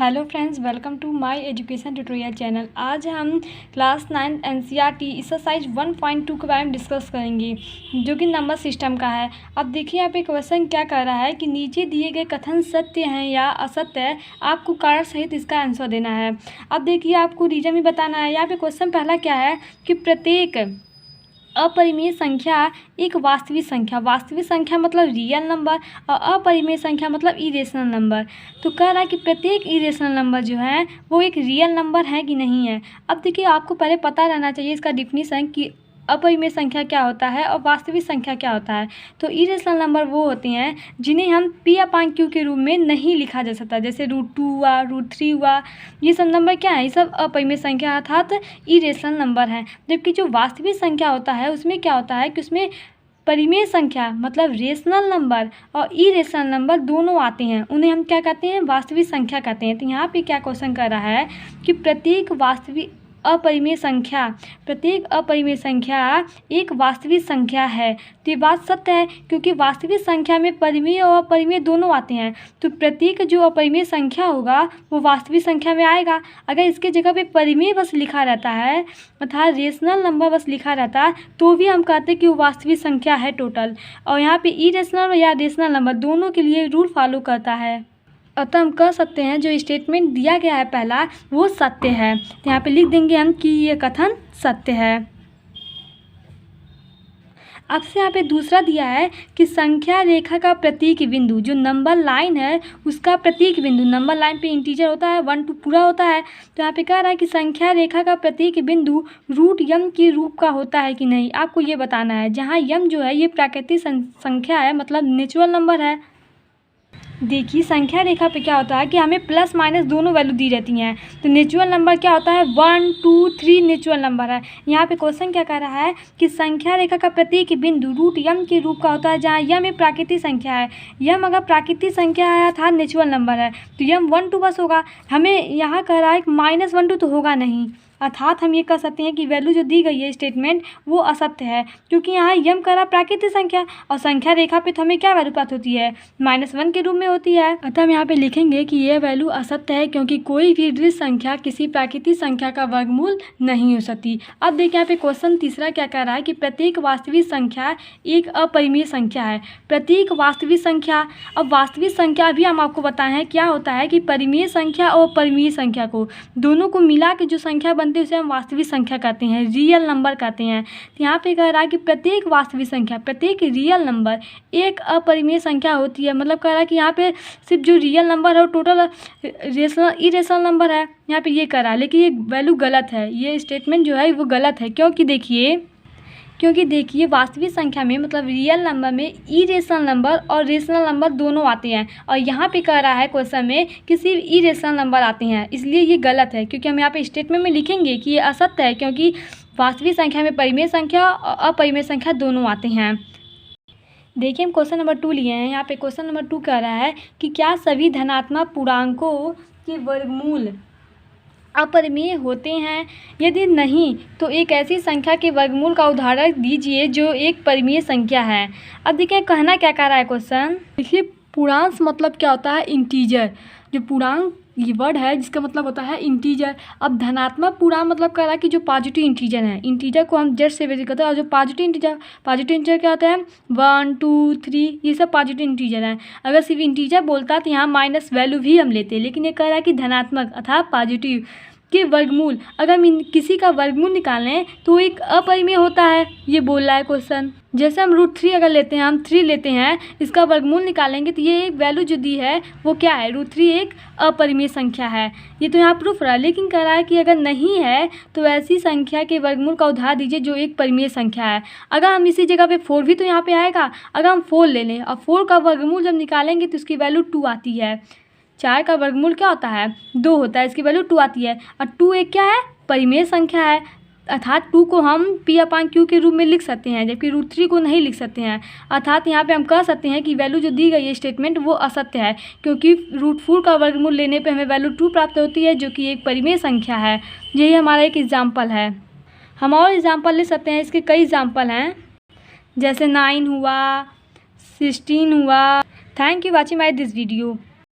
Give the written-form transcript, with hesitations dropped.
Hello friends, welcome to my education tutorial channel. आज हम class 9 NCERT exercise 1.2 के बारे में डिस्कस करेंगे, जो कि नंबर सिस्टम का है। अब देखिए यहाँ पे क्वेश्चन क्या कर रहा है कि नीचे दिए गए कथन सत्य हैं या असत्य है, आपको कारण सहित इसका आंसर देना है। अब देखिए आपको रीजन भी बताना है। यहाँ पे क्वेश्चन पहला क्या है कि प्रत्येक अपरिमेय संख्या एक वास्तविक संख्या मतलब रियल नंबर, और अपरिमेय संख्या मतलब इरेशनल नंबर। तो कह रहा है कि प्रत्येक इरेशनल नंबर जो है वो एक रियल नंबर है कि नहीं है। अब देखिए आपको पहले पता रहना चाहिए इसका डिफिनीसन कि अपरिमेय संख्या क्या होता है और वास्तविक संख्या क्या होता है। तो इरेशनल नंबर वो होते हैं जिन्हें हम P/Q के रूप में नहीं लिखा जा सकता, जैसे √2 हुआ, √3 हुआ। ये सब नंबर क्या है? ये सब अपरिमेय संख्या अर्थात इरेशनल नंबर हैं। जबकि जो वास्तविक संख्या होता है उसमें क्या होता है कि उसमें परिमेय संख्या मतलब रेशनल नंबर और इरेशनल नंबर दोनों आते हैं। उन्हें हम क्या कहते हैं? वास्तविक संख्या कहते हैं। तो यहाँ पे क्या क्वेश्चन कर रहा है कि प्रत्येक अपरिमेय संख्या एक वास्तविक संख्या है। तो ये बात सत्य है, क्योंकि वास्तविक संख्या में परिमेय और अपरिमेय दोनों आते हैं। तो प्रत्येक जो अपरिमेय संख्या होगा वो वास्तविक संख्या में आएगा। अगर इसके जगह पे परिमेय बस लिखा रहता है अर्थात रेशनल नंबर बस लिखा रहता है तो भी हम कहते हैं कि वो वास्तविक संख्या है टोटल। और यहाँ पे इरेशनल या रेशनल नंबर दोनों के लिए रूल फॉलो करता है। अतः हम कह सकते हैं जो स्टेटमेंट दिया गया है पहला वो सत्य है। तो यहाँ पे लिख देंगे हम कि ये कथन सत्य है। अब से यहाँ पे दूसरा दिया है कि संख्या रेखा का प्रतीक बिंदु, जो नंबर लाइन है उसका प्रतीक बिंदु, नंबर लाइन पे इंटीजर होता है 1 to पूरा होता है। तो यहाँ पे कह रहा है कि संख्या रेखा का प्रतीक बिंदु √m के रूप का होता है कि नहीं, आपको ये बताना है। जहाँ m जो है ये प्राकृतिक संख्या है मतलब नेचुरल नंबर है। देखिए संख्या रेखा पे क्या होता है कि हमें प्लस माइनस दोनों वैल्यू दी रहती हैं। तो नेचुरल नंबर क्या होता है? 1 2 3 नेचुरल नंबर है। यहाँ पे क्वेश्चन क्या कर रहा है कि संख्या रेखा का प्रत्येक बिंदु √m के रूप का होता है, जहाँ m एक प्राकृतिक संख्या है। m अगर प्राकृतिक संख्या है अर्थात नेचुरल नंबर है तो m 1 2 बस होगा। हमें यहाँ कह रहा है कि -1 2 तो होगा नहीं, अर्थात हम ये कह सकते हैं कि वैल्यू जो दी गई है स्टेटमेंट वो असत्य है, क्योंकि यहाँ यम कह रहा प्राकृतिक संख्या और संख्या रेखा पे तो हमें क्या वैल्यू प्राप्त होती है? -1 के रूप में होती है। अतः हम यहाँ पे लिखेंगे कि ये वैल्यू असत्य है, क्योंकि कोई भी दृढ़ संख्या किसी प्राकृतिक संख्या का वर्गमूल नहीं हो सकती। अब देखिए यहाँ पे क्वेश्चन तीसरा क्या कह रहा है कि प्रत्येक वास्तविक संख्या एक अपरिमेय संख्या है। प्रत्येक वास्तविक संख्या, अब वास्तविक संख्या भी हम आपको बताए हैं क्या होता है कि परिमेय संख्या और परिमेय संख्या को दोनों को मिला के जो संख्या उसे हम वास्तविक संख्या कहते हैं, रियल नंबर कहते हैं। तो यहाँ पे कह रहा है कि प्रत्येक वास्तविक संख्या, प्रत्येक रियल नंबर एक अपरिमेय संख्या होती है। मतलब कह रहा है कि यहाँ पे सिर्फ जो रियल नंबर है वो टोटल इरेशनल नंबर है। यहाँ पे ये कह रहा है, लेकिन ये वैल्यू गलत है, ये स्टेटमेंट जो है वो गलत है। क्योंकि देखिए वास्तविक संख्या में मतलब रियल नंबर में इरेशनल नंबर और रेशनल नंबर दोनों आते हैं, और यहाँ पे कह रहा है क्वेश्चन में कि सिर्फ इरेशनल नंबर आते हैं, इसलिए ये गलत है। क्योंकि हम यहाँ पे स्टेटमेंट में लिखेंगे कि ये असत्य है, क्योंकि वास्तविक संख्या में परिमेय संख्या और अपरिमेय संख्या दोनों आते हैं। देखिए हम क्वेश्चन नंबर 2 लिए हैं। यहाँ पे क्वेश्चन नंबर 2 कह रहा है कि क्या सभी धनात्मक पूर्णांकों के वर्गमूल अपरिमेय होते हैं? यदि नहीं तो एक ऐसी संख्या के वर्गमूल का उदाहरण दीजिए जो एक परिमेय संख्या है। अब देखिए कहना क्या कह रहा है क्वेश्चन। देखिए पूर्णांक मतलब क्या होता है? इंटीजर। जो पूर्णांक ये वर्ड है जिसका मतलब होता है इंटीजर। अब धनात्मक पूर्णांक मतलब कह रहा है कि जो पॉजिटिव इंटीजर है, इंटीजर को हम जेड से विभाजित करते हैं, और जो पॉजिटिव इंटीजर क्या होता है? 1 2 3 ये सब पॉजिटिव इंटीजर हैं। अगर सिर्फ इंटीजर बोलता तो यहाँ माइनस वैल्यू भी हम लेते, लेकिन ये कह रहा है कि धनात्मक अर्थात पॉजिटिव के वर्गमूल, अगर हम किसी का वर्गमूल निकालें तो एक अपरिमेय होता है, ये बोल रहा है क्वेश्चन। जैसे हम √3 अगर लेते हैं, हम 3 लेते हैं, इसका वर्गमूल निकालेंगे तो ये एक वैल्यू जो दी है वो क्या है? √3 एक अपरिमेय संख्या है। ये तो यहाँ प्रूफ रहा है, लेकिन कह रहा है कि अगर नहीं है तो ऐसी संख्या के वर्गमूल का उदाहरण दीजिए जो एक परिमेय संख्या है। अगर हम इसी जगह पे 4 भी तो यहाँ पे आएगा। अगर हम 4 ले लें और 4 का वर्गमूल जब निकालेंगे तो उसकी वैल्यू 2 आती है। 4 का वर्गमूल क्या होता है? 2 होता है, इसकी वैल्यू 2 आती है। और 2 एक क्या है? परिमेय संख्या है, अर्थात 2 को हम P/Q के रूप में लिख सकते हैं, जबकि √3 को नहीं लिख सकते हैं। अर्थात यहाँ पे हम कह सकते हैं कि वैल्यू जो दी गई है स्टेटमेंट वो असत्य है, क्योंकि √4 का वर्गमूल लेने पे हमें वैल्यू 2 प्राप्त होती है, जो कि एक परिमेय संख्या है। यही हमारा एक एग्जाम्पल है। हम और एग्जाम्पल ले सकते हैं, इसके कई एग्जाम्पल हैं, जैसे 9 हुआ, 16 हुआ। Thank you watching my this video.